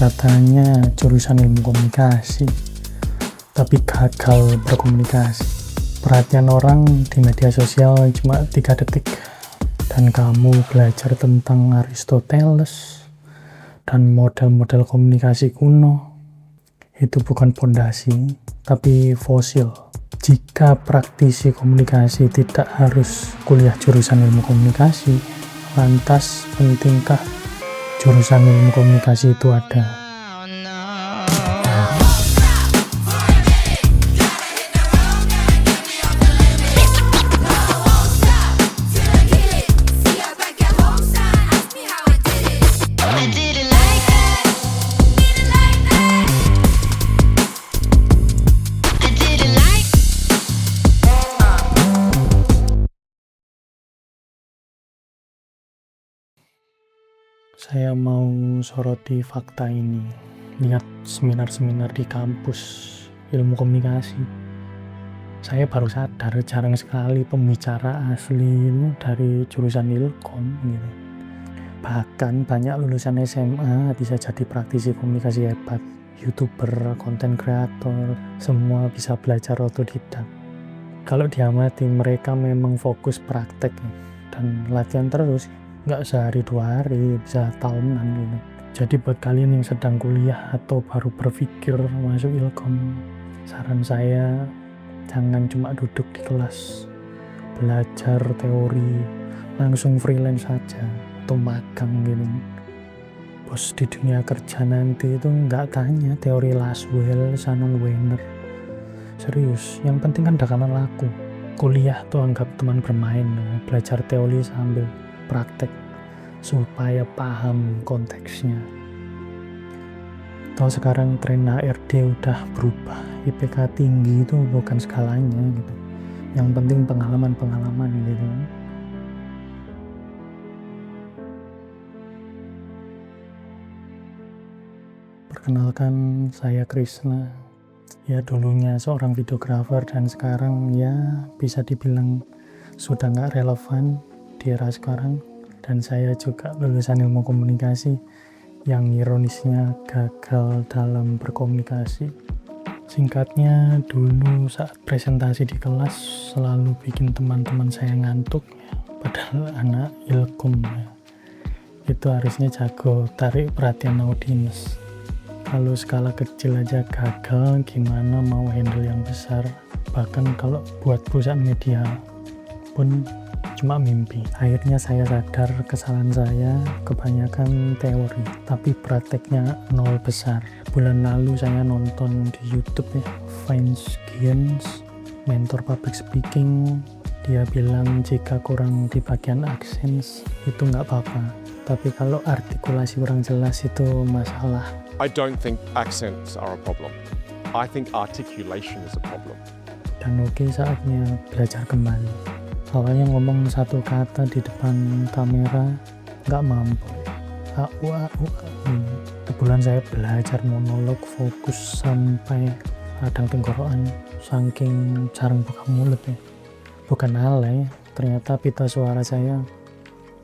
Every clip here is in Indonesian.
katanya jurusan ilmu komunikasi, tapi gagal berkomunikasi. Perhatian orang di media sosial cuma 3 detik, dan kamu belajar tentang Aristoteles dan model-model komunikasi kuno. Itu bukan fondasi, tapi fosil. Jika praktisi komunikasi tidak harus kuliah jurusan ilmu komunikasi, lantas pentingkah jurusan ilmu komunikasi itu ada? Saya mau soroti fakta ini. Lihat seminar-seminar di kampus ilmu komunikasi, saya baru sadar jarang sekali pembicara asli dari jurusan ilkom gitu. Bahkan banyak lulusan SMA bisa jadi praktisi komunikasi hebat, YouTuber, konten kreator, semua bisa belajar otodidak. Kalau diamati, mereka memang fokus praktek dan latihan terus. Nggak sehari 2 hari, bisa tahunan gitu. Jadi buat kalian yang sedang kuliah atau baru berpikir masuk ilkom, saran saya jangan cuma duduk di kelas belajar teori, langsung freelance saja atau magang gitu. Bos di dunia kerja nanti itu nggak tanya teori Laswell, Shannon Weiner. Serius, yang penting kan dagangan laku. Kuliah tuh anggap teman bermain, belajar teori sambil praktek supaya paham konteksnya. Tahu sekarang tren HRD udah berubah, IPK tinggi itu bukan skalanya gitu. Yang penting pengalaman gitu. Perkenalkan, saya Krisna. Ya, dulunya seorang videografer dan sekarang ya bisa dibilang sudah nggak relevan di era sekarang. Dan saya juga lulusan ilmu komunikasi yang ironisnya gagal dalam berkomunikasi. Singkatnya, dulu saat presentasi di kelas selalu bikin teman-teman saya ngantuk, padahal anak ilkom itu harusnya jago tarik perhatian audiens. Kalau skala kecil aja gagal, gimana mau handle yang besar? Bahkan kalau buat perusahaan media pun cuma mimpi. Akhirnya saya sadar kesalahan saya kebanyakan teori, tapi prakteknya nol besar. Bulan lalu saya nonton di YouTube Vince Giants, mentor public speaking. Dia bilang jika kurang di bagian accents itu nggak apa-apa, tapi kalau artikulasi kurang jelas itu masalah. I don't think accents are a problem. I think articulation is a problem. Dan oke, saatnya belajar kembali. Awalnya ngomong satu kata di depan kamera nggak mampu. Sebulan saya belajar monolog fokus sampai radang tenggorokan, saking jarang buka mulut Bukan alay, ternyata pita suara saya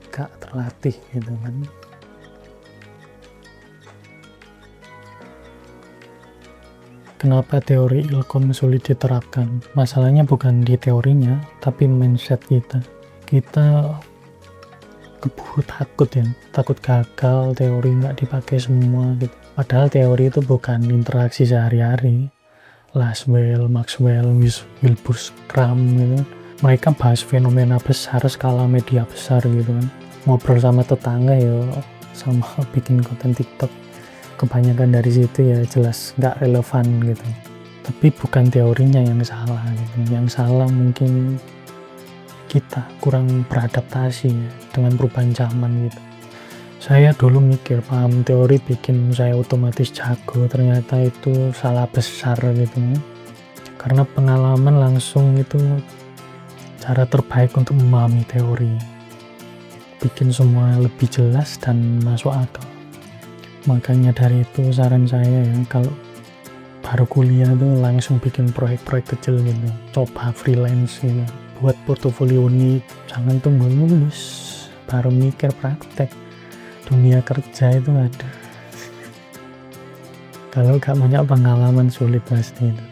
gak terlatih gitu kan. Kenapa teori ilkom sulit diterapkan? Masalahnya bukan di teorinya, tapi mindset kita. Kita keburu takut takut gagal, teori nggak dipakai semua gitu. Padahal teori itu bukan interaksi sehari-hari. Laswell, Maxwell, Wilbur Crum gitu. Mereka bahas fenomena besar, skala media besar gitu kan. Ngobrol sama tetangga sama bikin konten TikTok. Kebanyakan dari situ ya jelas nggak relevan gitu. Tapi bukan teorinya yang salah gitu. Yang salah mungkin kita kurang beradaptasi dengan perubahan zaman gitu. Saya dulu mikir paham teori bikin saya otomatis jago, ternyata itu salah besar gitu. Karena pengalaman langsung itu cara terbaik untuk memahami teori. Bikin semua lebih jelas dan masuk akal. Makanya dari itu saran saya kalau baru kuliah tuh langsung bikin proyek-proyek kecil gitu, coba freelance gitu, buat portofolio unik, jangan tunggu lulus baru mikir praktek. Dunia kerja itu ada Kalau gak banyak pengalaman sulit pasti itu.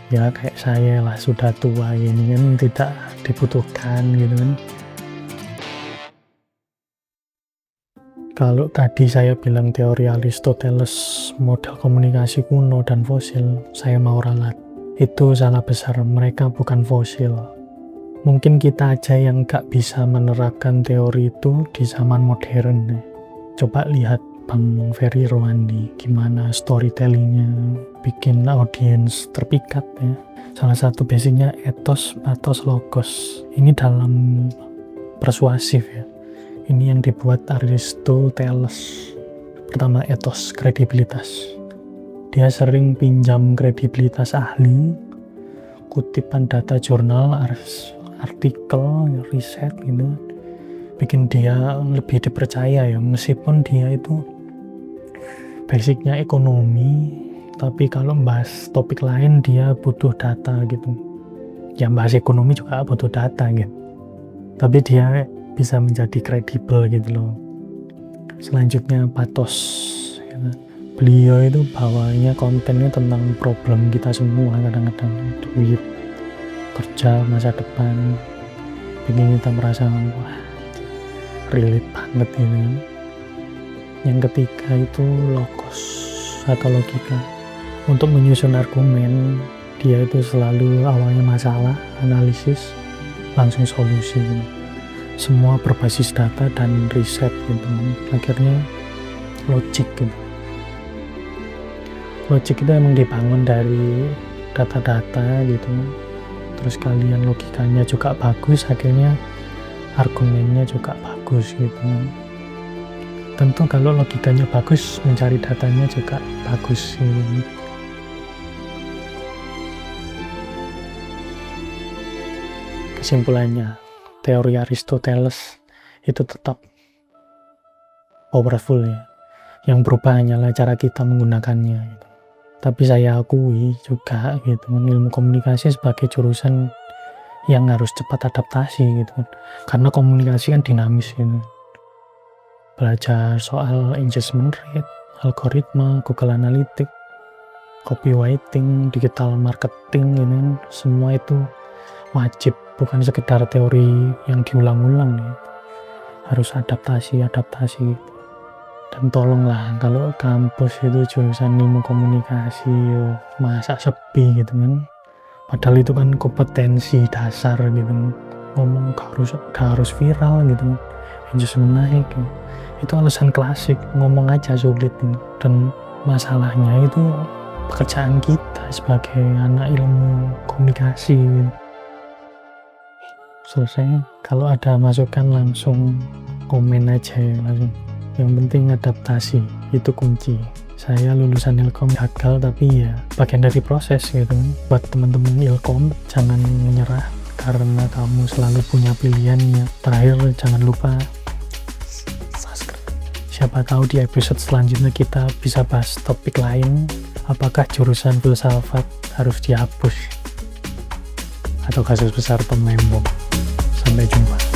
Ya kayak saya lah, sudah tua ini kan tidak dibutuhkan gitu kan. Kalau tadi saya bilang teori Aristoteles, model komunikasi kuno dan fosil, saya mau ralat. Itu salah besar, mereka bukan fosil. Mungkin kita aja yang gak bisa menerapkan teori itu di zaman modern. Coba lihat Bang Ferry Rohandi, gimana storytellingnya, bikin audiens terpikat ya. Salah satu basicnya ethos, pathos, logos. Ini dalam persuasif ya. Ini yang dibuat Aristoteles. Pertama, ethos, kredibilitas. Dia sering pinjam kredibilitas ahli, kutipan data jurnal, artikel, riset gitu. Bikin dia lebih dipercaya ya, meskipun dia itu basicnya ekonomi, tapi kalau bahas topik lain dia butuh data gitu. Yang bahas ekonomi juga butuh data gitu. Tapi dia bisa menjadi kredibel gitu loh. Selanjutnya pathos ya. Beliau itu bawanya kontennya tentang problem kita semua, kadang-kadang duit, kerja, masa depan, bikin kita merasa wah relate banget ini. Yang ketiga itu logos atau logika. Untuk menyusun argumen, dia itu selalu awalnya masalah, analisis, langsung solusi gitu. Semua berbasis data dan riset gitu. Akhirnya logik gitu. Logik itu emang dibangun dari data-data gitu. Terus kalian logikanya juga bagus, akhirnya argumennya juga bagus gitu. Tentu kalau logikanya bagus, mencari datanya juga bagus gitu. Kesimpulannya, teori Aristoteles itu tetap powerful ya. Yang berubah hanyalah cara kita menggunakannya gitu. Tapi saya akui juga gitu, ilmu komunikasi sebagai jurusan yang harus cepat adaptasi gitu. Karena komunikasi kan dinamis gitu. Belajar soal engagement rate, algoritma, Google Analytics, copywriting, digital marketing gitu, semua itu wajib, bukan sekedar teori yang diulang-ulang ya. Harus adaptasi gitu. Dan tolonglah kalau kampus itu jurusan ilmu komunikasi masa sepi gitu kan. Padahal itu kan kompetensi dasar gitu. Ngomong gak harus viral gitu kan. Engagement naik gitu. Itu alasan klasik, ngomong aja sulit gitu. Dan masalahnya itu pekerjaan kita sebagai anak ilmu komunikasi gitu. Selesai. Kalau ada masukan langsung komen aja ya, langsung. Yang penting adaptasi, itu kunci. Saya lulusan Ilkom gagal, tapi ya bagian dari proses gitu. Buat teman-teman Ilkom, jangan menyerah karena kamu selalu punya pilihannya. Terakhir, jangan lupa subscribe. Siapa tahu di episode selanjutnya kita bisa bahas topik lain. Apakah jurusan filsafat harus dihapus? Atau kasus besar Tom Lembong? Sampai jumpa.